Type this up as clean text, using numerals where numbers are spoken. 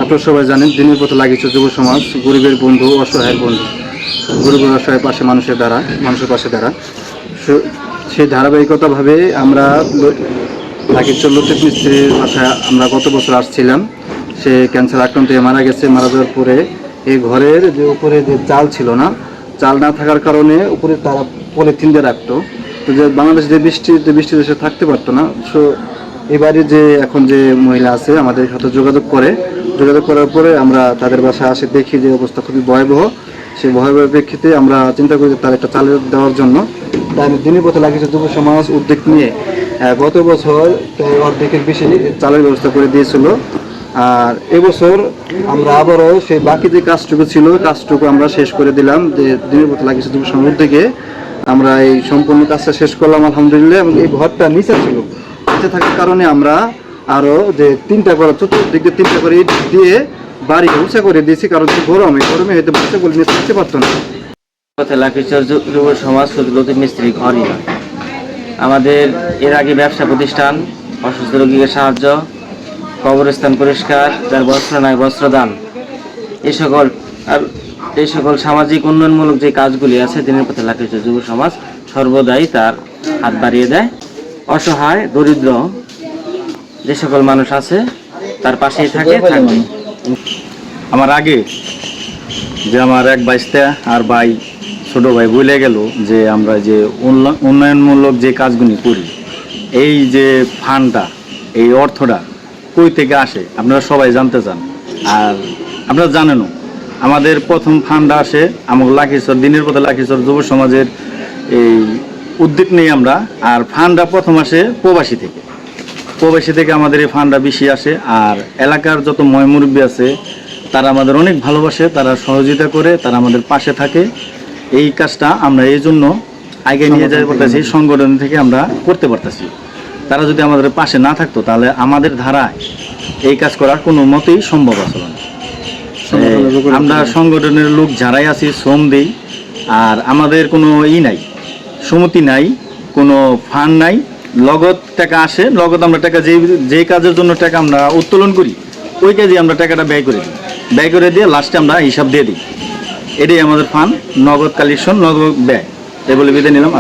আপনারা সবাই জানেন দিনের পথে লাগিয়েছে যুব সমাজ গরিবের বন্ধু, অসহায়ের বন্ধু। গরিব অসহায়ের পাশে মানুষের পাশে দাঁড়া। সেই ধারাবাহিকতাভাবে আমরা লাগিয়েছে লতিফ মিস্ত্রির বাসায় আমরা গত বছর আসছিলাম। সে ক্যান্সার আক্রান্ত হয়ে মারা গেছে। মারা যাওয়ার পরে এই ঘরের যে উপরে যে চাল ছিল না, চাল না থাকার কারণে উপরে তারা পলিথিন দিয়ে রাখতো। তো যে বাংলাদেশ যে বৃষ্টি দেশে থাকতে পারতো না। সো এবারে যে এখন যে মহিলা আছে আমাদের সাথে যোগাযোগ করার পরে আমরা তাদের বাসায় আসে দেখি যে অবস্থা খুবই ভয়াবহ। সেই ভয়াবহ প্রেক্ষিতে আমরা চিন্তা করি তার একটা চাল দেওয়ার জন্য। তাই আমি দিনের পথে লাগিয়েছে যুব সমাজ উদ্যোগ নিয়ে গত বছর অর্ধেকের বেশি চালের ব্যবস্থা করে দিয়েছিল। আর এবছর আমরা আবারও সেই বাকি যে কাজটুকু ছিল কাজটুকু আমরা শেষ করে দিলাম। যে দিনের পথে লাগিয়েছে যুব সমাজ উদ্যোগে আমরা এই সম্পূর্ণ কাজটা শেষ করলাম আলহামদুলিল্লাহ। এবং এই ঘরটা নিচে ছিল, নিচে থাকার কারণে আমরা আরও যে চতুর্দিক দিয়ে 3টা করে ইট দিয়ে বাড়ি উঁচা করে দিয়েছি। কারণ গরমে হয়তো বাচ্চা বলে নিয়ে থাকতে পারতো না। লাখিচর যুব সমাজ শুধু লতিফ মিস্ত্রি ঘরই নয়, আমাদের এর আগে ব্যবসা প্রতিষ্ঠান, অসুস্থ রোগীকে সাহায্য, কবরস্থান পরিষ্কার, যার বস্ত্র নাই বস্ত্রদান, এই সকল সামাজিক উন্নয়নমূলক যে কাজগুলি আছে দিনের পথে লাখিচর যুব সমাজ সর্বদাই তার হাত বাড়িয়ে দেয়। অসহায় দরিদ্র যে সকল মানুষ আছে তার পাশেই থাকবে। আমার আগে যে আমার এক বাইশটা আর ভাই ছোট ভাই বলে গেল যে আমরা যে উন্নয়নমূলক যে কাজগুলি করি, এই যে ফান্ডটা, এই অর্থটা কই থেকে আসে আপনারা সবাই জানতে চান। আর আপনারা জানেনও আমাদের প্রথম ফান্ডটা আসে আমাকে লাখিচর দিনের পথে লাখিচর যুব সমাজের এই উদ্যোগ নেই আমরা। আর ফান্ডটা প্রথম আসে প্রবাসী থেকে আমাদের এই ফান্ডটা বেশি আসে। আর এলাকার যত ময়মুরব্বী আছে তারা আমাদের অনেক ভালোবাসে, তারা সহযোগিতা করে, তারা আমাদের পাশে থাকে। এই কাজটা আমরা এই জন্য আগে নিয়ে যেতে পারতেছি, সংগঠন থেকে আমরা করতে পারতেছি। তারা যদি আমাদের পাশে না থাকতো তাহলে আমাদের ধারায় এই কাজ করার কোনো মতেই সম্ভব আসলে না। আমরা সংগঠনের লোক যারাই আছি শ্রম দিই, আর আমাদের কোনো নাই, সমিতি নাই, কোনো ফান্ড নাই, নগদ টাকা আসে। নগদ আমরা টাকা যে কাজের জন্য টাকা আমরা উত্তোলন করি ওই কাজে আমরা টাকাটা ব্যয় করে দিয়ে লাস্টে আমরা হিসাব দিয়ে দিই। এটাই আমাদের ফান্ড, নগদ কালেকশন, নগদ ব্যয়। এই বলে বিদায় নিলাম।